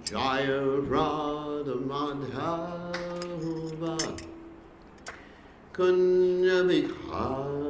Jaya Radha Madhava Kunya Bihari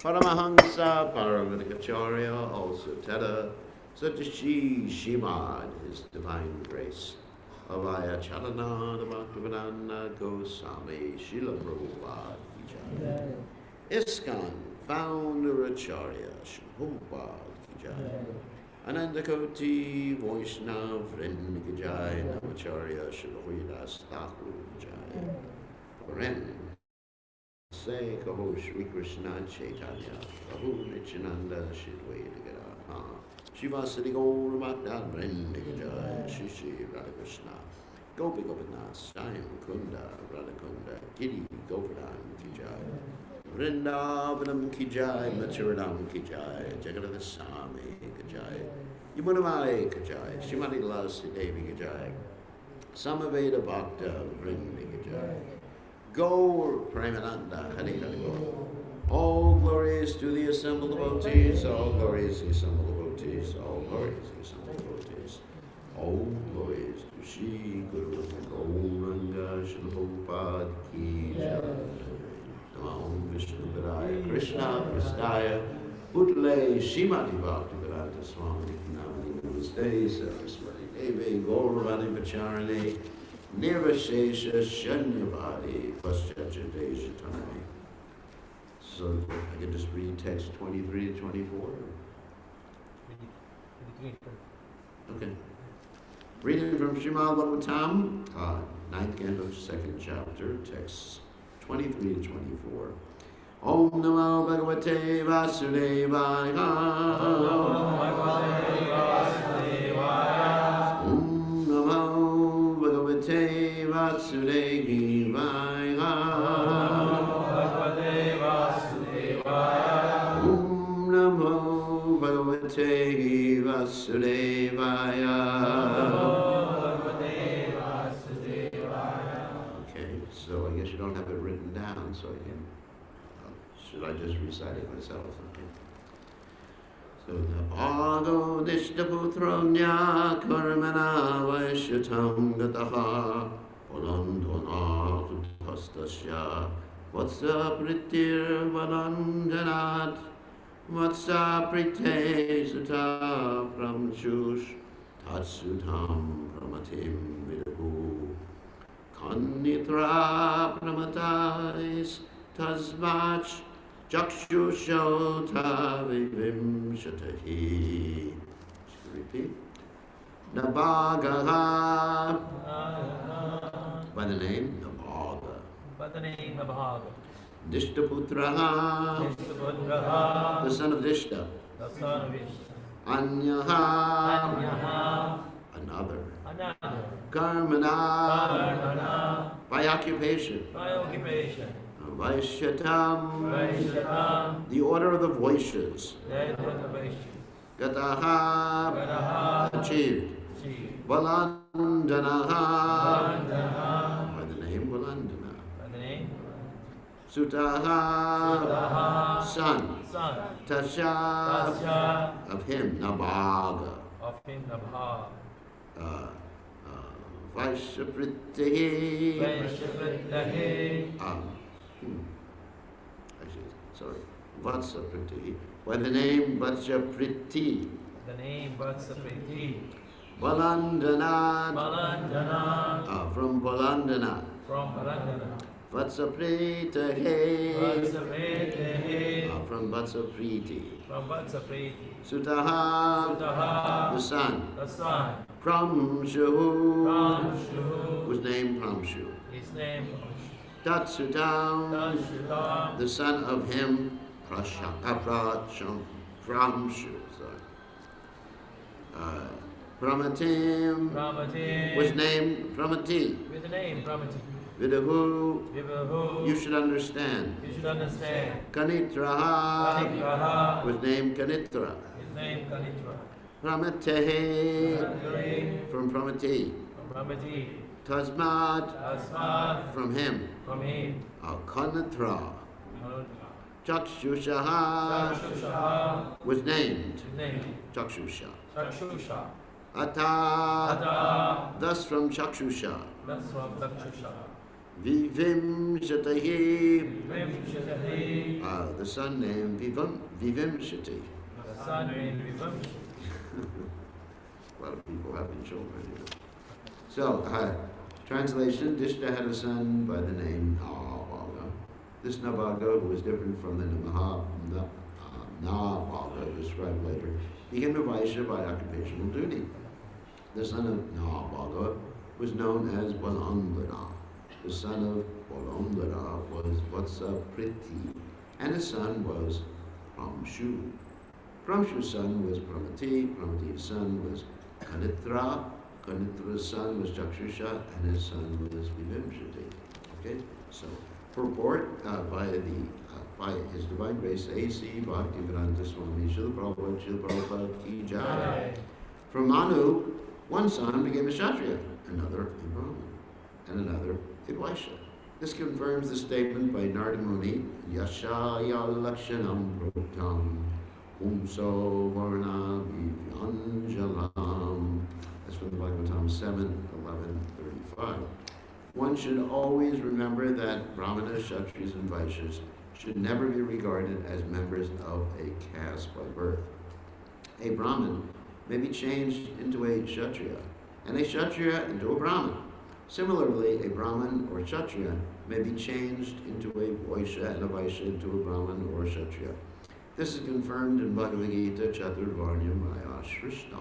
Paramahansa Paramanikacharya, also Teta Satishi Shimad, His Divine Grace, Avaya Chalananda Bhaktivedanta Goswami, Srila Prabhupada Vijay, ISKCON Founder Acharya, Shubhopad Vijay, Anandakoti Vaishnav Vrind Vijay, Namacharya, Shubhoidas Thakur Vijay, Ren Say Kaho Shri Krishna Chaitanya, Kaho Nityananda Shidwaita Gada, Shiva Siddhi Gaur Bhakta Vrinda Jai, Shri Shri Radha Krishna, Gopi Gopinath, Sayam Kunda, Radha Kunda, Giri Govardhan Vijay, Vrindavanam ki jai, Mathuranam ki jai, Jagannath Swami ki jai, Yamunamai ki jai, Shrimati Lalasi Devi ki jai, Samaveda Bhakta Vrinda ki jai, Gaur Premananda Hari Hari Gaur. All glories to the assembled devotees, all glories to the assembled devotees, all glories to the assembled devotees, all glories to Shri Guru Gauranga Srila Ki Jai. Namo Vishnu Padaya Krishna Prastaya Bhutale Shrimati Bhaktivedanta Swami Namani Namaste Saraswati Devi Gauravani Pacharane Nirvashesha Shanyavadi Paschachate Shatani. So I can just read text 23 to 24. Okay. Reading from Srimad Bhagavatam, 9th canto, 2nd chapter, texts 23 to 24. Om Namo Bhagavate Vasudevaya. Om Namo Bhagavate Vasudevaya. Bhagavate Vasudevaya. Okay, so I guess you don't have it written down, so I can, should I just recite it myself? Okay. So the Bhagavad Dishtaputranya Karmana Vaishyatam Gataha Palandana Tutastasya Vatsa Pritir Valanjanat Vatsa Prite Sutta Pramshush Tatsutam Pramatim Vidahu Kanitra Pramatais Tasmach Jakshusha Vivim Shatahi. Repeat. Nabhagaha. By the name Nabhaga. By the name Nabhaga. Dishtaputraha, the son of Dishta. The son of Vishnu. Anyaha, another. Karmana, by occupation. Vaishyatam, the order of the voices. Gataha, achieved. Valandanaha, by the name Valandana. Sutaha, son. Tasha, of him, Nabhaga. Vaishyapritihi. Sorry. Vatsapritihi. By the name Vatsyapriti. Balandana. From Balandana. Vatsapritihi. From Vatsapriti. Sutaha, the son. Pramshu, whose name Pramshu. Tatsutam, the son of him Pramshu. Pramatim, whose name Pramati. Vidahu, you should understand. Kanitraha, whose name Kanitra. Pramatehe, from Pramati. Tasmat, from him. Kanitra. Chakshushaha, was named. Chakshusha. Ata, thus from Chakshusha. Vivim Shatahi, the son named Vivim Shati. A lot of people having children. So, translation, Dishta had a son by the name Nabhaga. This Nabhaga, who was different from the Nabhaga described later, became a Vaishya by occupational duty. The son of Nabhaga was known as Balandana. The son of Balandana was Vatsapriti, and his son was Pramshu. Pramshu's son was Pramati, Pramati's son was Kanitra, Kanitra's son was Chakshusha, and his son was Vivimshati. Okay, so purport by the by His Divine Grace, A.C. Bhaktivedanta Swami Srila Prabhupada Ki Jai. From Manu, one son became a Kshatriya, another a Brahmin, and another a Vaishya. This confirms the statement by Narada Muni, Yashaya Lakshanam Proktam Umso Varna Vivyanjalam. That's from the Bhagavatam 7:11-35. One should always remember that Brahmanas, Kshatriyas, and Vaishyas should never be regarded as members of a caste by birth. A Brahmin may be changed into a Kshatriya, and a Kshatriya into a Brahmin. Similarly, a Brahmin or Kshatriya may be changed into a Vaishya and a Vaishya into a Brahmin or Kshatriya. This is confirmed in Bhagavad Gita, Chaturvarnyam Maya Shrishna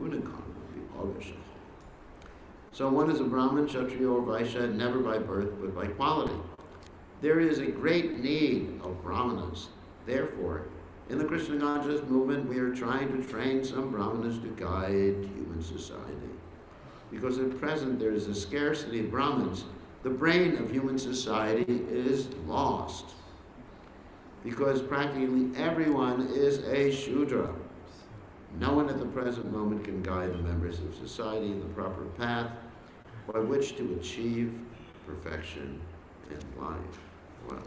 Gunakarma Vipagasha. So one is a Brahmin, Kshatriya, or Vaishya, never by birth, but by quality. There is a great need of Brahmanas. Therefore, in the Krishna conscious movement, we are trying to train some Brahmanas to guide human society. Because at present there is a scarcity of Brahmins, the brain of human society is lost. Because practically everyone is a Shudra. No one at the present moment can guide the members of society in the proper path by which to achieve perfection in life. Wow,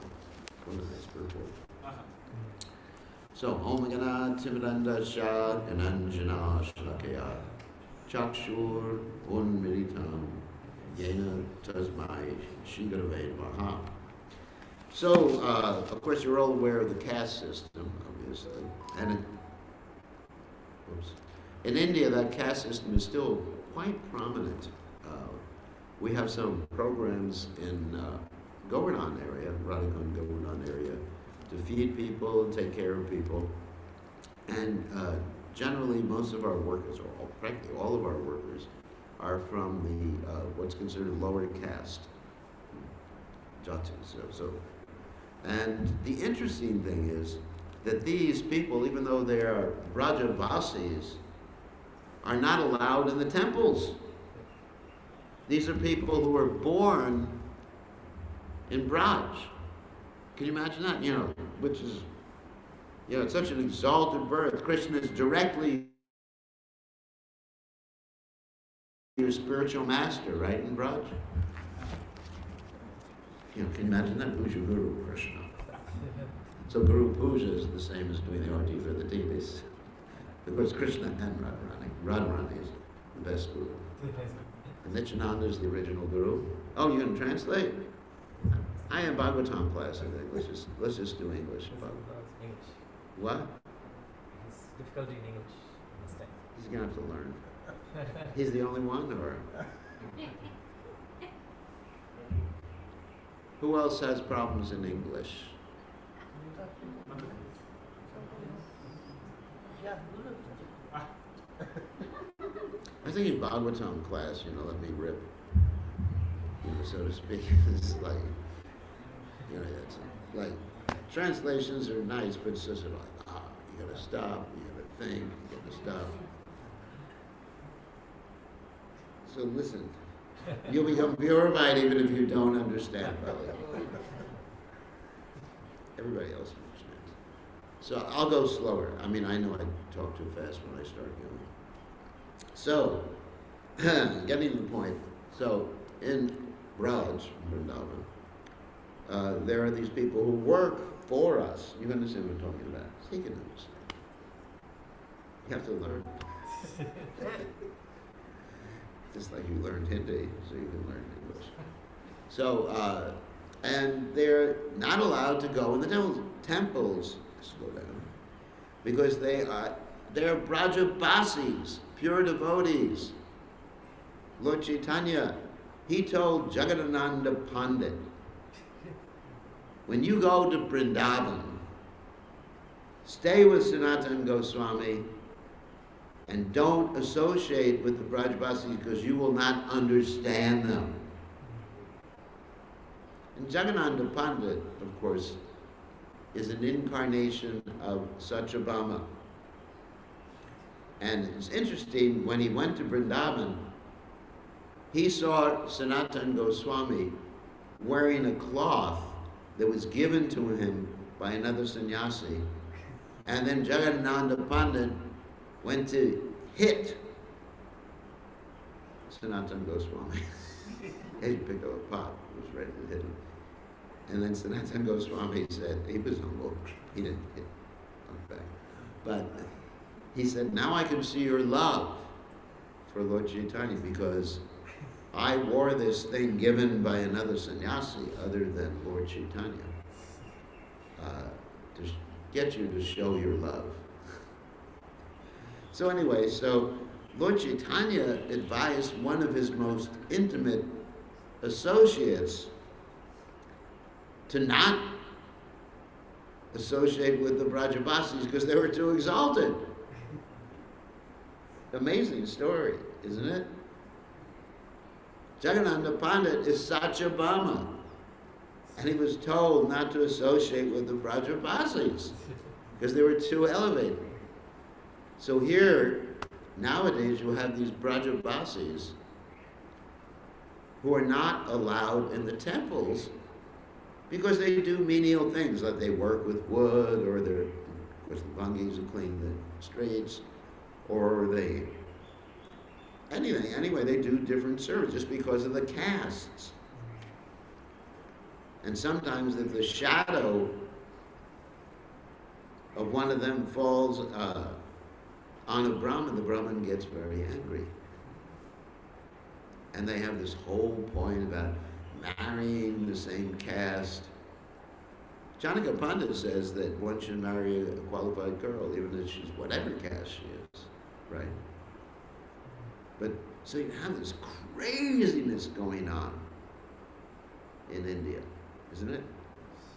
what a nice purport. So, Om Gana Timidanda Shah Gananjana Shlakaya Chakshur Unmilitam Yena Tasmai Shigarave Maha. So, of course, you're all aware of the caste system, obviously. And in India, that caste system is still quite prominent. We have some programs in Govardhan area, Radhakund Govardhan area, to feed people and take care of people. And generally, most of our workers, or practically all of our workers, are from the what's considered lower caste, jatis. And the interesting thing is that these people, even though they are Brajavasis, are not allowed in the temples. These are people who were born in Braj. Can you imagine that? Which is, it's such an exalted birth. Krishna is directly your spiritual master, right, in Braj? Can you imagine that? Who's your Guru? Krishna. So Guru Puja is the same as doing the arti for the deities. Because Krishna and Radharani is the best Guru. And Nityananda is the original Guru. Oh, you're going to translate? I am Bhagavatam class, I think. Let's just do English. English. What? It's difficult in English. He's going to have to learn. He's the only one, or? Who else has problems in English? I think in Bhagavatam class, let me rip, so to speak. It's like, it's like, translations are nice, but it's just like, you gotta stop, you gotta think, you gotta stop. So listen, you'll become purified even if you don't understand Pali. Everybody else understands. So I'll go slower. I know I talk too fast when I start going. So, getting to the point. So, in Braj, Vrindavan, there are these people who work for us. You understand what I'm talking about? So you can understand. You have to learn. Just like you learned Hindi, so you can learn English. So, and they're not allowed to go in the temples, slow down, because they're Brajabasis, pure devotees. Lord Chaitanya, he told Jagadananda Pandit, when you go to Vrindavan, stay with Sanatana Goswami and don't associate with the Brajbasis because you will not understand them. And Jagadananda Pandit, of course, is an incarnation of Satyabhama. And it's interesting, when he went to Vrindavan, he saw Sanatana Goswami wearing a cloth that was given to him by another sannyasi, and then Jagannatha Pandit went to hit Sanatana Goswami. He picked up a pot, was ready to hit him. And then Sanatana Goswami said, he was humble, he didn't hit him back. But he said, now I can see your love for Lord Chaitanya, because I wore this thing given by another sannyasi other than Lord Chaitanya to get you to show your love. So anyway, so Lord Chaitanya advised one of his most intimate associates to not associate with the Brajavasis because they were too exalted. Amazing story, isn't it? Jagannatha Pandit is Satyabhama, and he was told not to associate with the Brajavasis because they were too elevated. So here, nowadays, you have these Brajavasis who are not allowed in the temples because they do menial things, like they work with wood, or they're, of course, the Bungis who clean the streets, or they, anything. Anyway, they do different service just because of the castes. And sometimes if the shadow of one of them falls on a Brahmin, the Brahmin gets very angry. And they have this whole point about marrying the same caste. Janaka Pandit says that one should marry a qualified girl, even if she's whatever caste she is, right? But so you have this craziness going on in India, isn't it?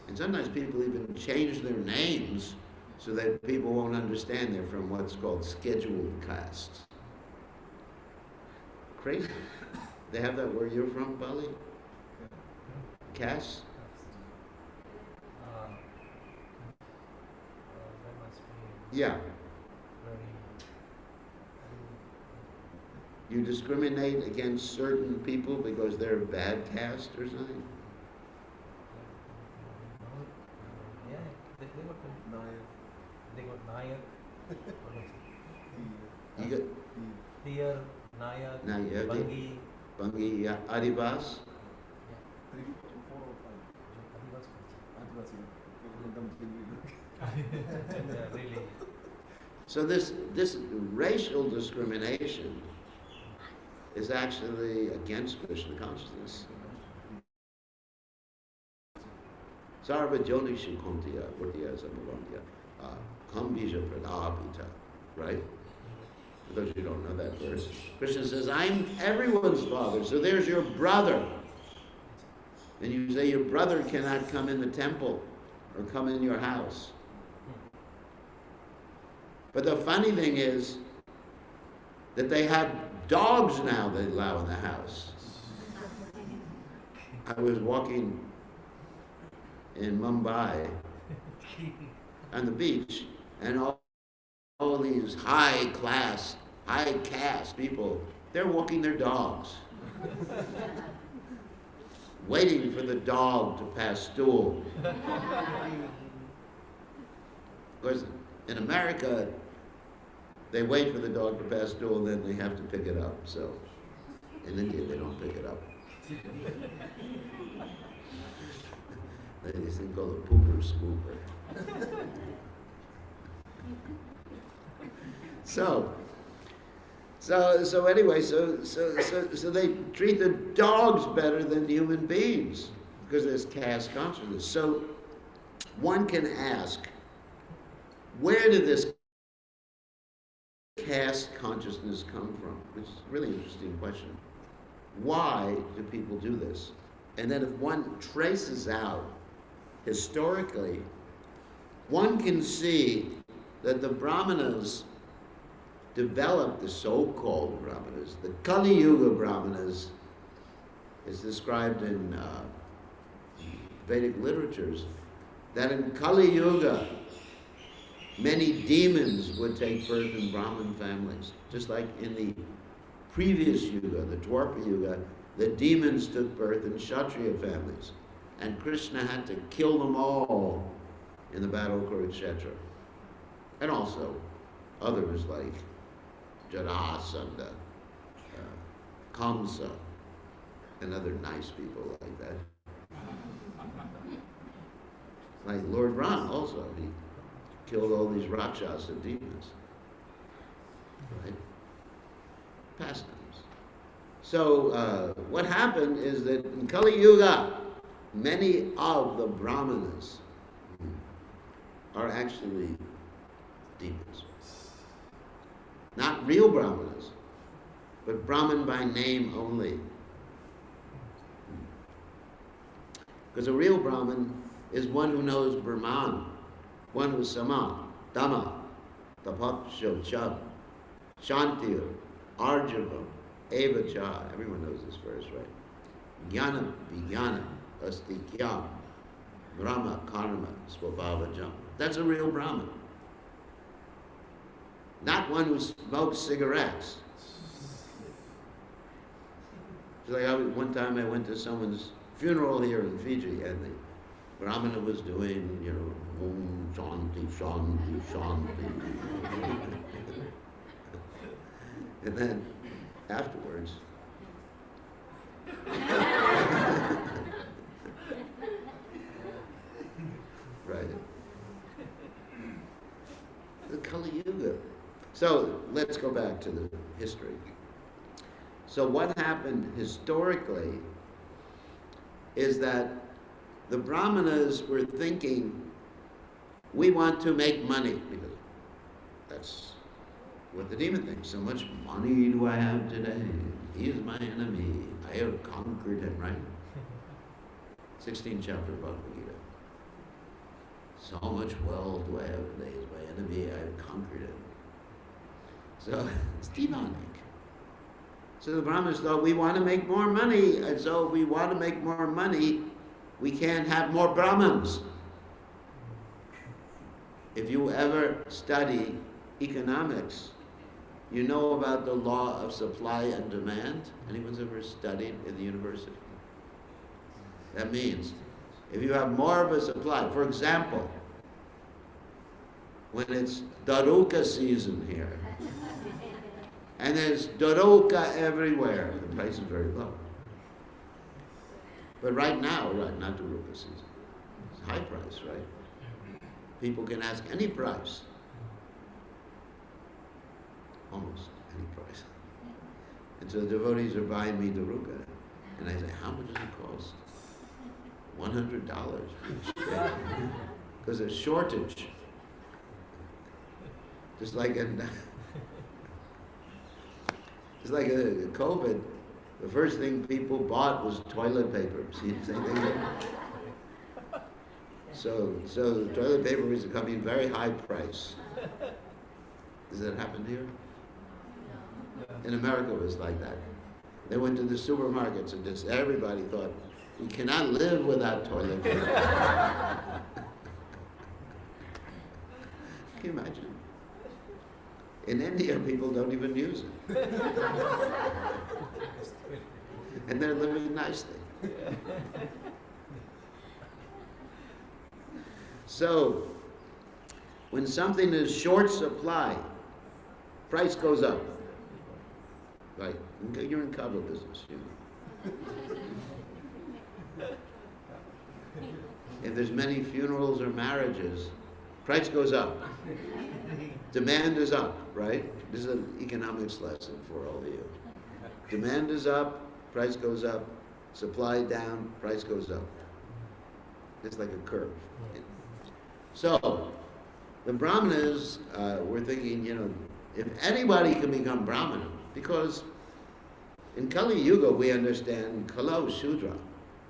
And sometimes people even change their names so that people won't understand they're from what's called scheduled castes. Crazy. They have that where you're from, Bali? Caste? That must be Yeah. very. You discriminate against certain people because they're a bad caste or something? Yeah, they got Nayak. They got Nayak. You got Deer, Nayak, Nayak, Bangi. Bangi, yeah, Adivas? Yeah, really. So this racial discrimination is actually against Krishna consciousness. Sarva Jonishu Kuntiya, Vurtiya Samavantiya, Hambija Pradapita, right? For those who don't know that verse, Krishna says, I'm everyone's father, so there's your brother. And you say your brother cannot come in the temple or come in your house. But the funny thing is that they have dogs now they allow in the house. I was walking in Mumbai on the beach, and all these high caste people, they're walking their dogs, waiting for the dog to pass stool. Of course, in America, they wait for the dog to pass stool and then they have to pick it up. So in India, they don't pick it up. They this thing called a pooper scooper. So anyway, so they treat the dogs better than human beings because there's caste consciousness. So one can ask, where did this caste consciousness come from? Which is a really interesting question. Why do people do this? And then if one traces out historically, one can see that the Brahmanas developed, the so-called Brahmanas, the Kali Yuga Brahmanas is described in Vedic literatures, that in Kali Yuga, many demons would take birth in Brahmin families. Just like in the previous Yuga, the Dwapara Yuga, the demons took birth in Kshatriya families. And Krishna had to kill them all in the battle of Kurukshetra. And also others like Jarasandha, Kamsa, and other nice people like that. Like Lord Ram also, he killed all these Rakshas and demons. Right? Pastimes. So what happened is that in Kali Yuga, many of the Brahmanas are actually demons. Not real Brahmanas, but Brahman by name only. Because a real Brahman is one who knows Brahman, one who's Sama, Dhamma, Tapat, Shochab, Shantir, Arjava, Evacha. Everyone knows this verse, right? Jnana, Vijnana, Astikyam, Brahma, Karma, Swabhavajam. That's a real Brahman. Not one who smokes cigarettes. It's like one time I went to someone's funeral here in Fiji, and the Brahmana was doing, Om Shanti, Shanti, Shanti. And then afterwards, right? The Kali Yuga. So let's go back to the history. So what happened historically is that the Brahmanas were thinking, we want to make money, because that's what the demon thinks. So much money do I have today? He is my enemy. I have conquered him, right? 16th chapter of Bhagavad Gita. So much wealth do I have today? He is my enemy. I have conquered him. So it's demonic. So the Brahmins thought, we want to make more money, and so if we want to make more money, we can't have more Brahmins. If you ever study economics, you know about the law of supply and demand. Anyone's ever studied in the university? That means if you have more of a supply, for example, when it's Daruka season here, and there's Daruka everywhere, the price is very low. But right now, not Daruka season, it's high price, right? People can ask any price. Almost any price. And so the devotees are buying me Daruka. And I say, how much does it cost? $100 for each day. Because there's shortage. Just like in COVID, the first thing people bought was toilet paper. See the same thing there? So the toilet paper is coming very high price. Does that happen here? In America it was like that. They went to the supermarkets and just everybody thought, we cannot live without toilet paper. Can you imagine? In India, people don't even use it. And they're living nicely. So, when something is short supply, price goes up. Right? You're in cover business, If there's many funerals or marriages, price goes up. Demand is up, right? This is an economics lesson for all of you. Demand is up, price goes up. Supply down, price goes up. It's like a curve. So, the Brahmanas were thinking, if anybody can become Brahmana, because in Kali Yuga we understand Kalo Shudra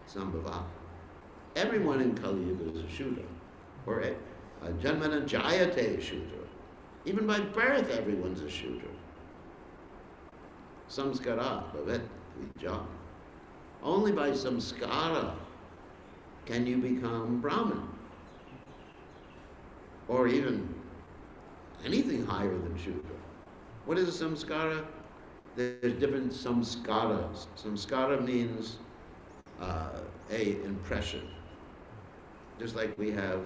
Sambhava. Everyone in Kali Yuga is a Shudra, or a Janmana Jayate Shudra. Even by birth, everyone's a Shudra. Samskara, Bhavet, Vijam. Only by samskara can you become Brahman, or even anything higher than Shudra. What is a samskara? There's different samskaras. Samskara means a impression. Just like we have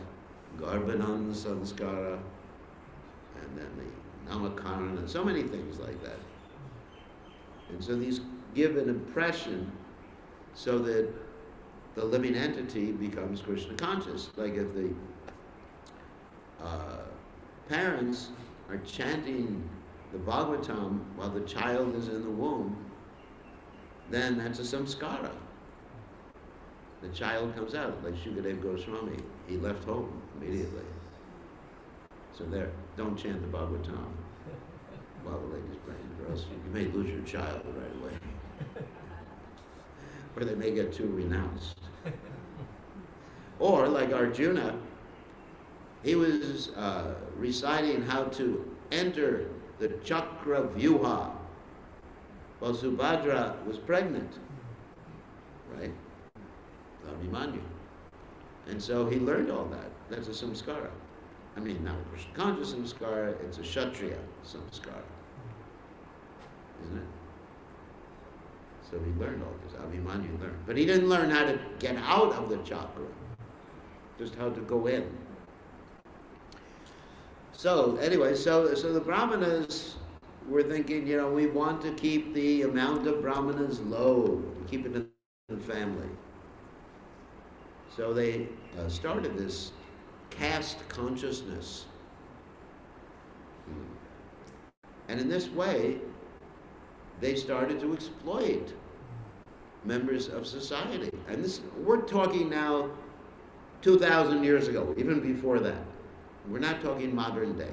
Garbhanan Sanskara, and then the Namakarana, and so many things like that. And so these give an impression so that the living entity becomes Krishna conscious. Like if the parents are chanting the Bhagavatam while the child is in the womb, then that's a samskara. The child comes out, like Shukadev Goswami. He left home immediately. So there, don't chant the Bhagavatam while the lady's pregnant, or else you may lose your child right away. Or they may get too renounced. Or, like Arjuna, he was reciting how to enter the Chakra Vyuha while Subhadra was pregnant, right? Abhimanyu. And so he learned all that. That's a samskara. I mean, not a Krishna conscious samskara, it's a Kshatriya samskara. Isn't it? So he learned all this. Abhimanyu learned. But he didn't learn how to get out of the chakra, just how to go in. So anyway, so the Brahmanas were thinking, we want to keep the amount of Brahmanas low, keep it in the family. So they started this caste consciousness. And in this way, they started to exploit members of society. And this, we're talking now 2,000 years ago, even before that. We're not talking modern day.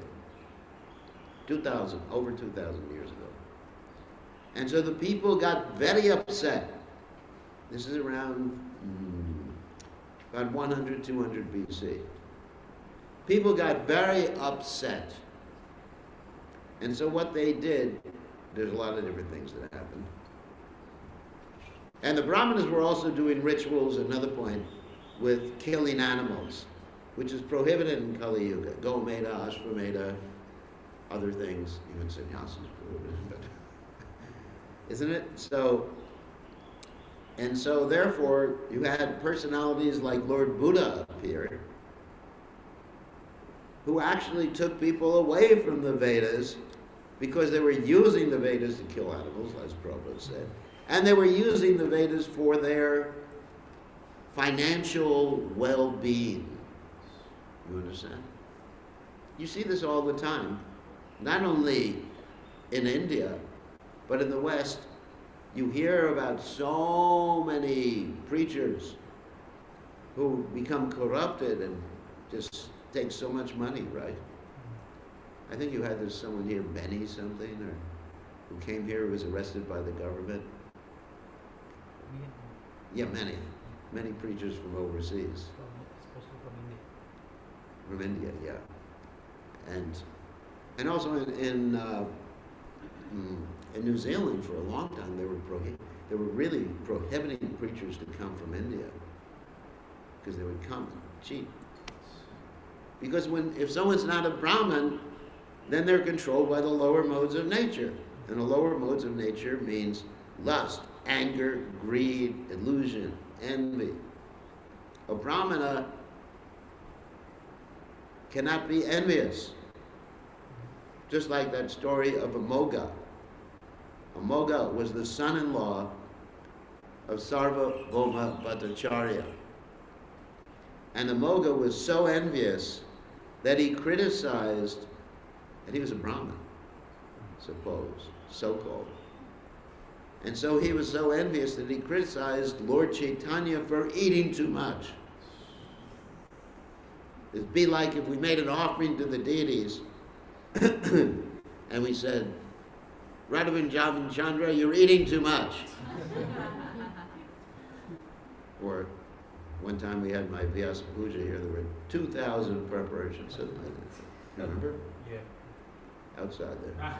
Over 2,000 years ago. And so the people got very upset. This is around about 100, 200 BC. People got very upset. And so what they did, there's a lot of different things that happened. And the Brahmanas were also doing rituals, another point, with killing animals, which is prohibited in Kali Yuga. Gomeda, Ashvameda, other things, even sannyasa is prohibited, but isn't it? So therefore, you had personalities like Lord Buddha appear, who actually took people away from the Vedas because they were using the Vedas to kill animals, as Prabhupada said, and they were using the Vedas for their financial well-being. You understand? You see this all the time, not only in India, but in the West. You hear about so many preachers who become corrupted and just take so much money, right? I think you had this someone here, Benny something, or who came here, who was arrested by the government. Yeah, many preachers from overseas. Especially from India. From India, yeah. And also in New Zealand for a long time, they were really prohibiting preachers to come from India because they would come cheap. Because if someone's not a Brahmin, then they're controlled by the lower modes of nature. And the lower modes of nature means lust, anger, greed, illusion, envy. A Brahmana cannot be envious. Just like that story of Amoga. Amoga was the son-in-law of Sarvabhauma Bhattacharya. And Amoga was so envious that he criticized, and he was a Brahmin, so-called. And so he was so envious that he criticized Lord Chaitanya for eating too much. It'd be like if we made an offering to the deities and we said, Radhavan Javan Chandra, you're eating too much. Or one time we had my Vyasa Puja here, there were 2,000 preparations. Remember? Yeah. Outside there.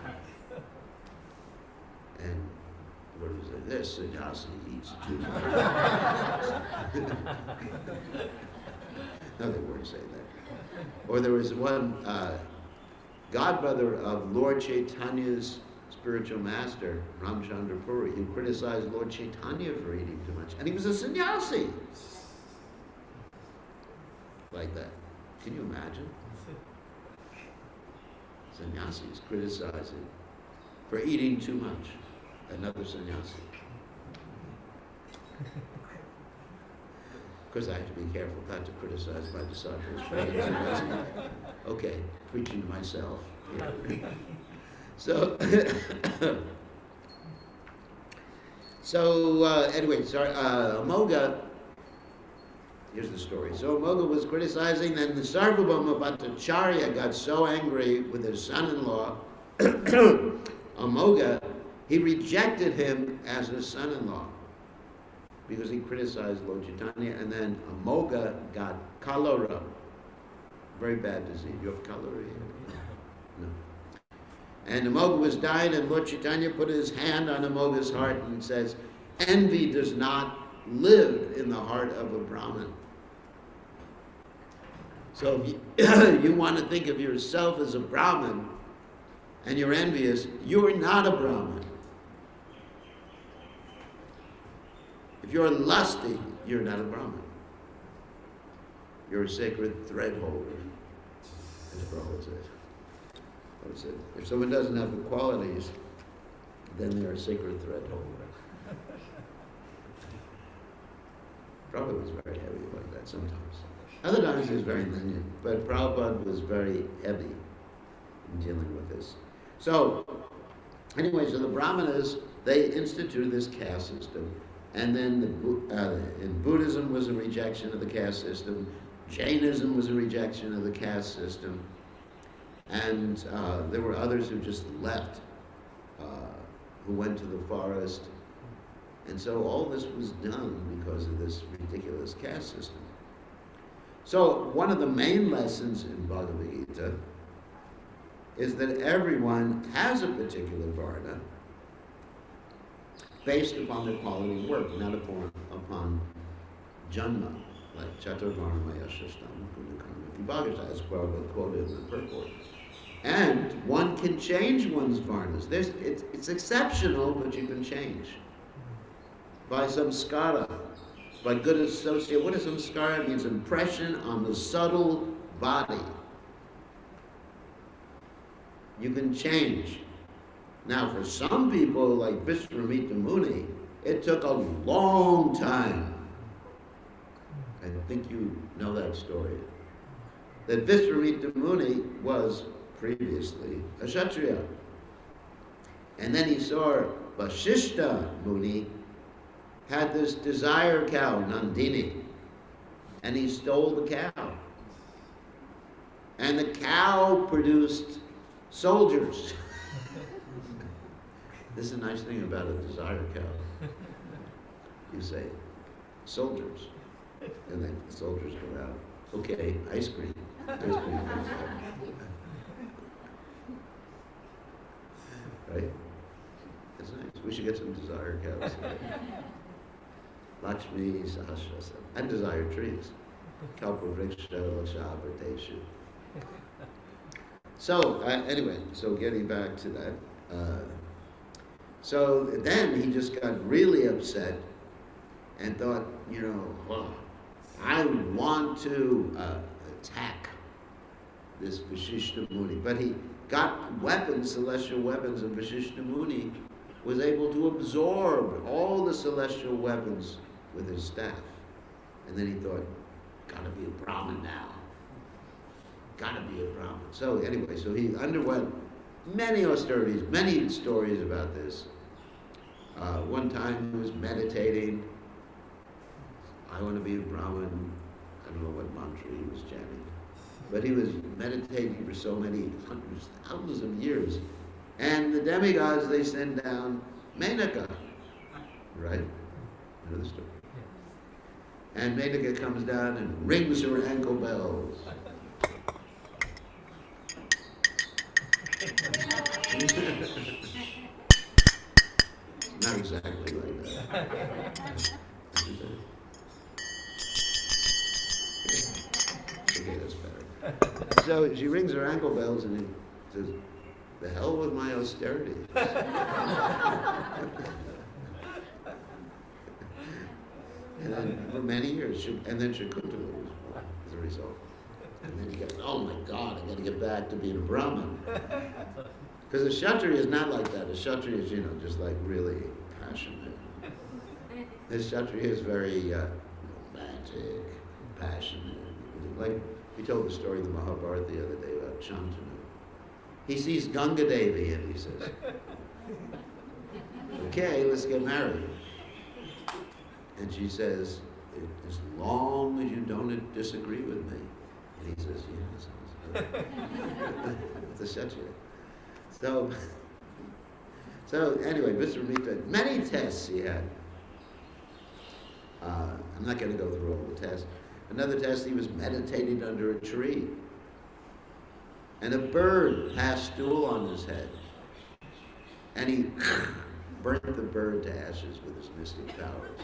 And what was it? This sannyasi eats too much. No, they weren't saying that. Or there was one godbrother of Lord Chaitanya's spiritual master, Ramchandra Puri, who criticized Lord Chaitanya for eating too much. And he was a sannyasi. Like that. Can you imagine? Sannyasis criticizing for eating too much. Another sannyasi. Of course, I have to be careful not to criticize my disciples for eating too much. Okay, preaching to myself. Yeah. So, anyway, Amoga, here's the story. So Amoga was criticizing, and the Sarvabhauma Bhattacharya got so angry with his son-in-law, Amoga, he rejected him as his son-in-law because he criticized Lord Chaitanya, and then Amoga got cholera, very bad disease. You have cholera here? No. And Amoga was dying, and Lord Chaitanya put his hand on Amoga's heart and says, envy does not live in the heart of a Brahmin. So if you want to think of yourself as a Brahmin and you're envious, you're not a Brahmin. If you're lusty, you're not a Brahmin. You're a sacred thread holder, as Prabhupada says. If someone doesn't have the qualities, then they're a sacred thread holder. Prabhupada was very heavy like that sometimes. Other times he was very lenient, but Prabhupada was very heavy in dealing with this. So, anyway, so the Brahmanas, they instituted this caste system, and then in Buddhism was a rejection of the caste system, Jainism was a rejection of the caste system, and there were others who just left, who went to the forest. And so all this was done because of this ridiculous caste system. So one of the main lessons in Bhagavad Gita is that everyone has a particular varna based upon their quality of work, not upon janma, like Chaturvarnamaya Shastam Guna Karma as Prabhupada quoted in the purport. And one can change one's varnas. It's exceptional, but you can change. By samskara, by good association. What is samskara? It means impression on the subtle body. You can change. Now, for some people, like Vishwamitra Muni, it took a long time. I think you know that story. That Vishwamitra Muni was previously a Kshatriya. And then he saw Vasishta Muni had this desire cow, Nandini, and he stole the cow. And the cow produced soldiers. This is a nice thing about a desire cow. You say, soldiers. And then the soldiers go out. Okay, ice cream. Ice cream. Right? That's nice. We should get some desire cows. Lakshmi Sahasrasa. And desire trees. Kalpavriksha Lakshavateshu. So, anyway, so getting back to that. So then he just got really upset and thought, I want to attack this Vashishta Muni. But he got weapons, celestial weapons, and Vashishta Muni was able to absorb all the celestial weapons with his staff. And then he thought, gotta be a Brahmin now. Gotta be a Brahmin. So anyway, so he underwent many austerities, many stories about this. One time he was meditating. I want to be a Brahmin. I don't know what mantra he was chanting. But he was meditating for so many hundreds, thousands of years. And the demigods, they send down Menaka. Right? You know the story. And Menaka comes down and rings her ankle bells. Not exactly like that. Okay, that's better. So she rings her ankle bells and he says, the hell with my austerity. And then for many years, and then Shakuntala was born as a result. And then he goes, oh my God, I got to get back to being a Brahmin. Because a Kshatriya is not like that. A Kshatriya is, just like really passionate. A Kshatriya is very romantic, passionate. Like we told the story of the Mahabharata the other day about Shantanu. He sees Ganga Devi and he says, okay, let's get married. And she says, as long as you don't disagree with me. And he says, yes. It's a Kshatriya. So anyway, Visvamitra, many tests he had. I'm not going to go through all the tests. Another test, he was meditating under a tree. And a bird passed stool on his head. And he burnt the bird to ashes with his mystic powers.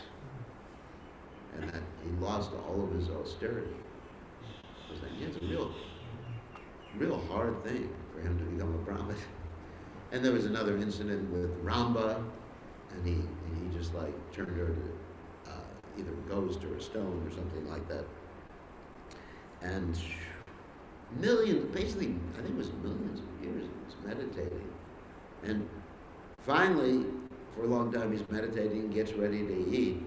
And that he lost all of his austerity. I was like, yeah, it's a real hard thing for him to become a Brahmin. And there was another incident with Ramba, and he just like turned her to either a ghost or a stone or something like that. And millions, basically, I think it was millions of years he was meditating. And finally, for a long time he's meditating, gets ready to eat,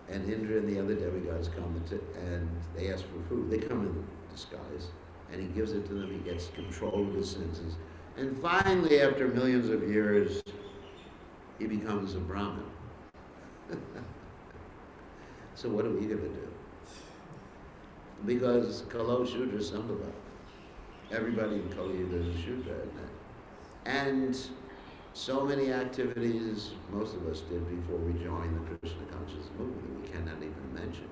and Indra and the other demigods come and they ask for food. They come in disguise, and he gives it to them. He gets control of his senses. And finally, after millions of years, he becomes a Brahmin. So what are we going to do? Because Kalo Shudra Sambhava. Everybody in Kali Yuga is a Shudra. And so many activities most of us did before we joined the Krishna conscious movement that we cannot even mention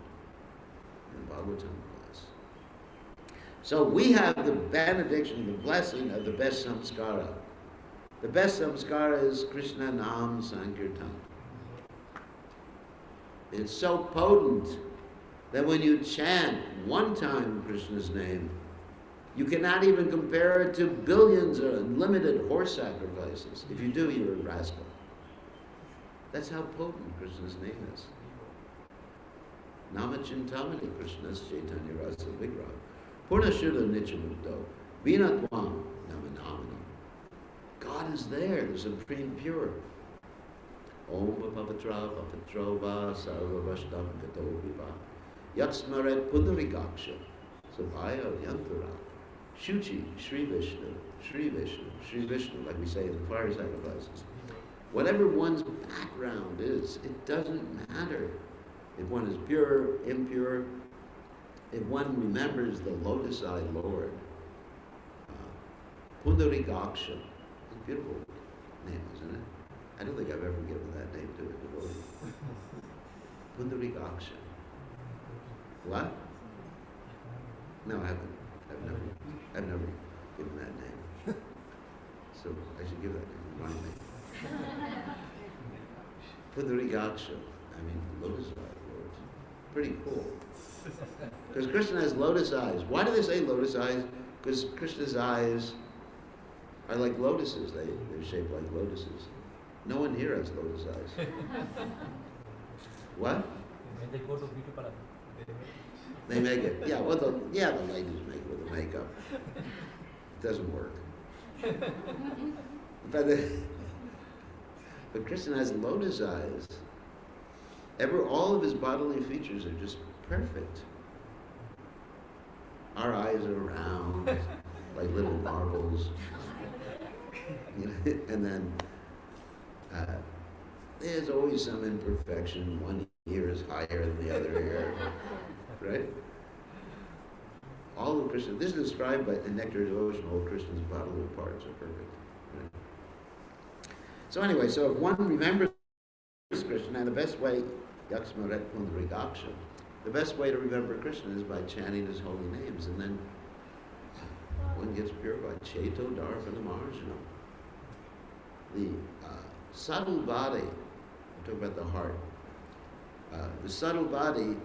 in the Bhagavatam class. So we have the benediction, the blessing of the best samskara. The best samskara is Krishna Nam Sankirtan. It's so potent that when you chant one time Krishna's name, you cannot even compare it to billions or unlimited horse sacrifices. If you do, you're a rascal. That's how potent Krishna's name is. Namachintamani Krishna's Chaitanya Rasa Vigraha. Purnashuddha Nityamukto. Vinatvam Namanamani. God is there, the supreme pure. Om Pavatra Papatrova Sarva Vashtam Gato Viva. Yatsmaret Pundarikaksha. Sabhaya Yantura. Shuchi, Sri Vishnu, Sri Vishnu, Sri Vishnu, like we say in the fire sacrifices. Whatever one's background is, it doesn't matter. If one is pure, impure, if one remembers the Lotus Eyes Lord, Pundarikaksha, it's a beautiful name, isn't it? I don't think I've ever given that name to a devotee. Pundarikaksha. What? No, I haven't. I've never given that name. So I should give that name. Remind me. Pundarikaksha. I mean, Lotus Eyes Lord. Pretty cool. Because Krishna has lotus eyes. Why do they say lotus eyes? Because Krishna's eyes are like lotuses. They're shaped like lotuses. No one here has lotus eyes. What? When they go to beauty parlor, They make it. Yeah, well, the ladies make it with the makeup. It doesn't work. But Krishna has lotus eyes. All of his bodily features are just perfect. Our eyes are round, like little marbles. And then there's always some imperfection. One ear is higher than the other ear. Right? All of Krishna, this is described by the Nectar Devotion, all Krishna's bodily parts are perfect. Right? So anyway, so if one remembers Krishna, the best way, Yaksmaret Pundarikaksha, the best way to remember Krishna is by chanting his holy names, and then one gets purified. Cheto Darpana Marjanam. The subtle body, I talk about the heart, the subtle body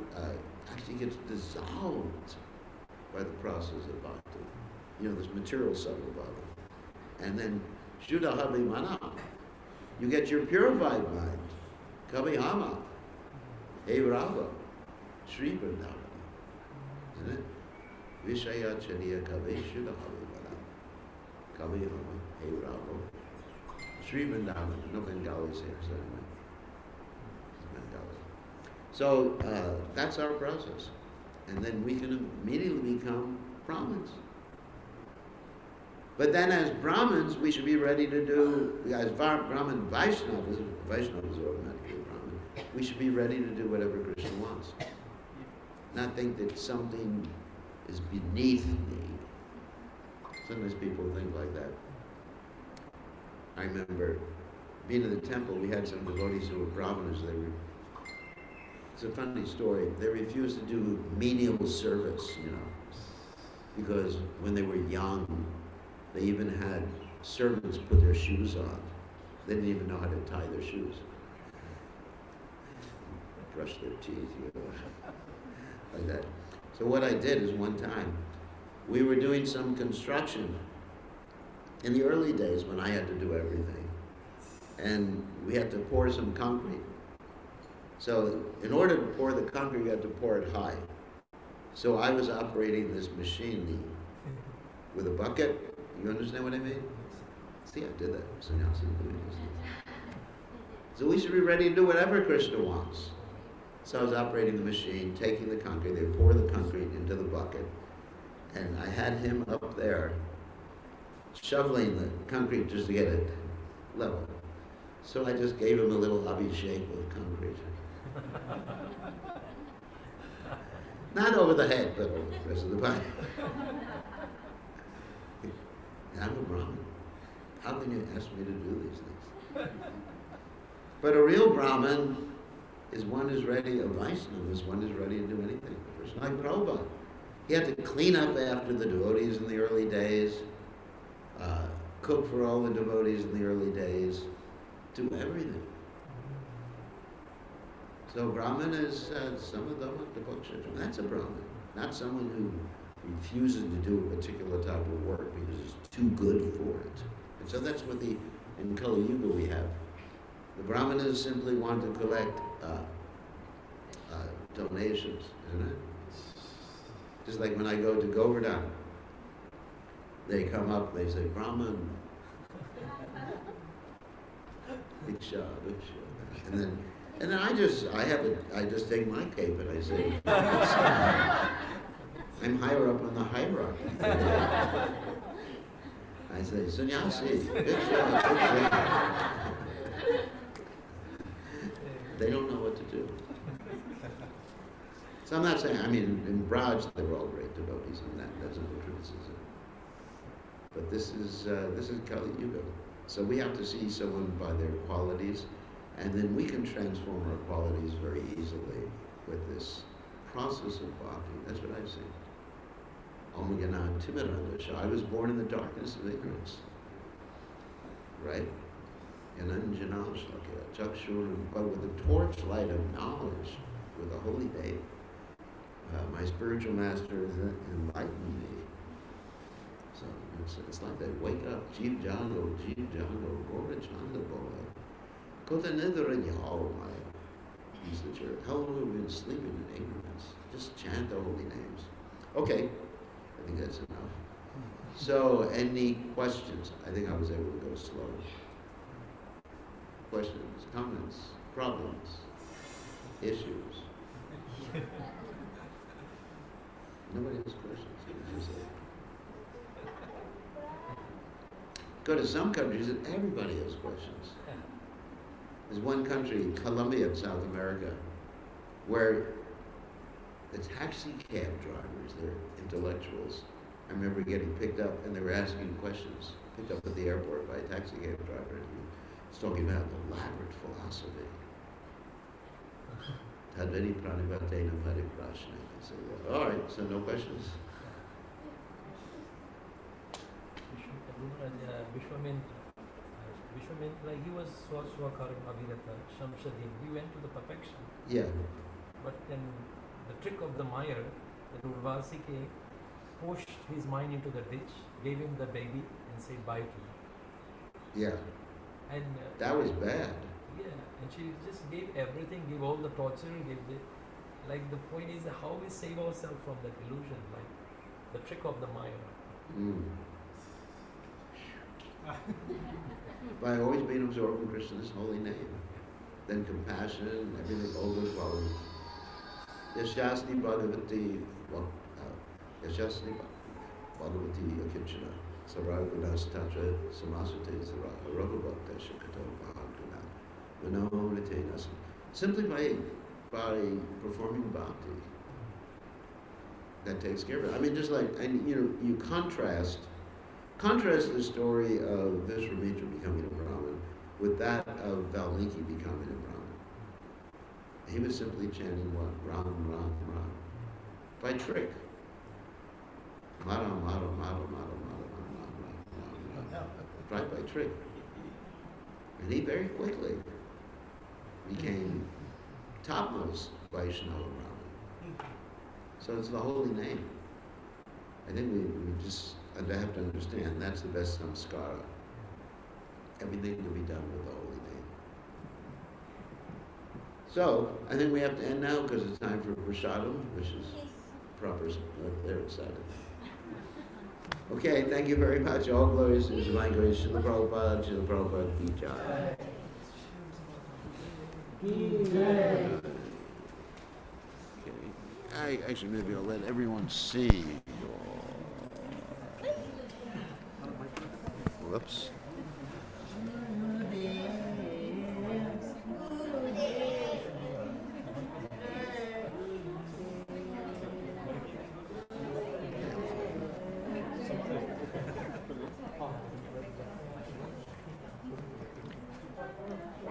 actually gets dissolved by the process of bhakti. This material subtle body. And then Shuddha Habimana, you get your purified mind. Kabihama, Evrava, Sri Vrindavan. Isn't it? Vishayachariya Kaveshu Dahavivara Kavihama Hey Ravo Sri Vrindavan, no Bengali is here, so anyway. Bengali. So that's our process. And then we can immediately become Brahmins. But then as Brahmins, we should be ready to do, as Brahmin Vaishnavas are automatically Brahmin, we should be ready to do whatever Krishna wants. Not think that something is beneath me. Sometimes people think like that. I remember being in the temple, we had some devotees who were Brahmanas. It's a funny story. They refused to do menial service, because when they were young, they even had servants put their shoes on. They didn't even know how to tie their shoes. Brush their teeth, like that. So what I did is one time, we were doing some construction in the early days when I had to do everything. And we had to pour some concrete. So in order to pour the concrete, you had to pour it high. So I was operating this machine with a bucket. You understand what I mean? See, I did that. So we should be ready to do whatever Krishna wants. So I was operating the machine, taking the concrete. They would pour the concrete into the bucket. And I had him up there shoveling the concrete just to get it level. So I just gave him a little abhishek with concrete. Not over the head, but over the rest of the body. I'm a Brahmin. How can you ask me to do these things? But a real Brahmin is one who's ready, a Vaishnava is one who's ready to do anything. Like Prabhupada. He had to clean up after the devotees in the early days, cook for all the devotees in the early days, do everything. So Brahmin is that's a Brahmin, not someone who refuses to do a particular type of work because it's too good for it. And so that's what in Kali Yuga we have. The Brahmanas simply want to collect donations, isn't it? Just like when I go to Govardhan, they come up, they say, Brahman, Diksha, Diksha. And then I just take my cape and I say, I'm higher up on the hierarchy. I say, Sannyasi, Diksha, Diksha. They don't know what to do. So I'm not saying, in Braj, they were all great devotees, and that's not a criticism. But this is Kali Yuga. So we have to see someone by their qualities, and then we can transform our qualities very easily with this process of bhakti. That's what I've seen. Om Gana Timirandasha. I was born in the darkness of ignorance. Right? Yananjana Shlakya, Chakshur, but with the torchlight of knowledge, with the holy name, my spiritual master enlightened me. So it's like that. Wake up, Jeev Jango, Gora Chanda Bola. Kota Nidra Yao Maya. He's the church. How long have we been sleeping in ignorance? Just chant the holy names. Okay, I think that's enough. So, any questions? I think I was able to go slow. Questions, comments, problems, issues. Nobody has questions. Go to some countries and everybody has questions. There's one country, Colombia in South America, where the taxi cab drivers, they're intellectuals. I remember getting picked up and they were asking questions, picked up at the airport by a taxi cab driver. He's talking about elaborate philosophy. Tadveni pranivatena pariprashna. I said, well, all right, so no questions. Vishwamitra, he was Swakaram Abhirata, Shamshadin. He went to the perfection. Yeah. But then the trick of the Maya, the Urvasike, pushed his mind into the ditch, gave him the baby, and said bye to him. Yeah. And that was bad. Yeah, and she just gave everything, gave all the torture, the point is how we save ourselves from that illusion. Like the trick of the Maya. Mm. By always being absorbed in Krishna's holy name. Then compassion, everything, all good qualities. Yashasni Bhagavati, Yashasni Bhagavati Akichana, Saravagunas Tatra, Samasate Sara, Raghavakta Shakato Mahaguna, Manoritena. Simply by performing bhakti. That takes care of it. I mean, just like, and you contrast the story of Vishwamitra becoming a Brahmin with that of Valmiki becoming a Brahmin. He was simply chanting what? Ram, Ram, Ram. By trick. Mara, Mara, Mara, Mara, Mara, Mara, right, by trick. And he very quickly became topmost Vaishnava Brahmin. So it's the holy name. I think we just have to understand that's the best samskara. Everything can be done with the holy name. So I think we have to end now because it's time for prasadam, which is proper. They're excited. Okay, thank you very much. All glories to Divine Grace, Srila Prabhupada, Srila Prabhupada Ki Jai. Okay. Actually, maybe I'll let everyone see. Whoops.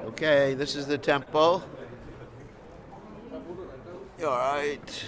Okay, this is the temple. All right.